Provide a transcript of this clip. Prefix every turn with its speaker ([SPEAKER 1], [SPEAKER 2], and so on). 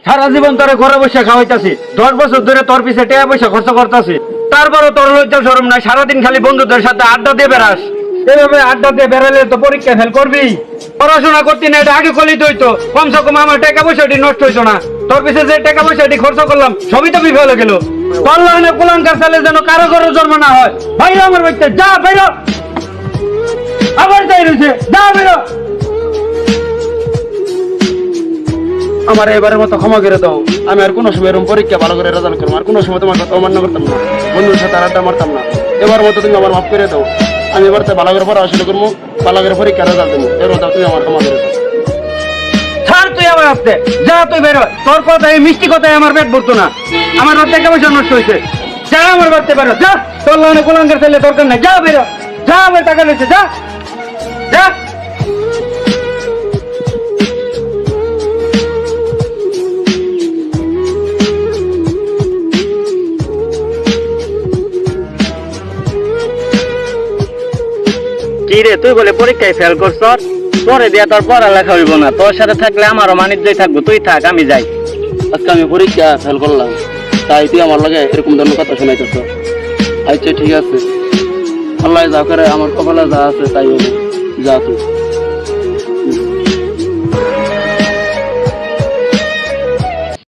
[SPEAKER 1] সারা জীবন তোরে ঘরে বসে খাওয়াইতাছি, 10 বছর ধরে তোর পিছে টাকা পয়সা খরচ করতেছি, তারপরও তোর লজ্জা শরম নাই। সারাদিন খালি বন্ধুদের সাথে আড্ডা দিয়ে বেড়াস। এভাবে আড্ডা দিয়ে বেড়ালে তো পরীক্ষা ফেল করবি। পড়াশোনা করতি না, এটা আগে কলিতে হইতো। কমসে কম আমার টাকা পয়সাটি নষ্ট হইতো না। তোর পিছে যে টাকা পয়সাটি খরচ করলাম সবই তো বিফল হয়ে গেল। তোর লাইনে কুলাঙ্কার চালে যেন কারো কারো জন্ম না হয়। বাইরে আমার বাড়িতে যা, বাইরে আবার যাই রয়েছে, যা বেরো। আমার এবারের মতো ক্ষমা করে দাও। আমি আর কোনো সময় এরকম পরীক্ষা ভালো করে রেজাল্ট করবো, আর কোনো সময় তোমার কথা অমান্য করতাম না, বন্ধুর সাথে আড্ডা মারতাম না। এবার মতো তুমি আমার মাফ করে দাও। আমি এবার ভালো করে পড়াশোনা করবো, ভালো করে পরীক্ষা রেজাল্ট দেবো। এর মতো তুমি আমার ক্ষমা করে দাও। ছাড় তুই আমার হাতে, যা তুই বেরো। তোর কথায় মিষ্টি কথায় আমার পেট ভরতো না। আমার হাত টাকা পয়সা নষ্ট হয়েছে, যা আমার বাড়তে বেরো, যা। তোর লাইনে কুলাঙ্কার ছেলে দরকার নাই, যা বেরো, যা। আমার টাকা নিচ্ছে, যা যা।
[SPEAKER 2] কি রে, তুই বলে পরীক্ষায় ফেল করছ? তোরে দিয়া তোর পড়ালেখা হইব না। তোর সাথে থাকলে আমারও বাণিজ্যই থাকবো। তুই থাক, আমি যাই।
[SPEAKER 1] আজকে আমি পরীক্ষা ফেল করলাম, তাই তুই আমার লাগে এরকম ধরনের কথা শোনাইতেছ। আচ্ছা ঠিক আছে, আল্লাহ যা করে আমার কপালে যা আছে তাই হবে। যা তুই।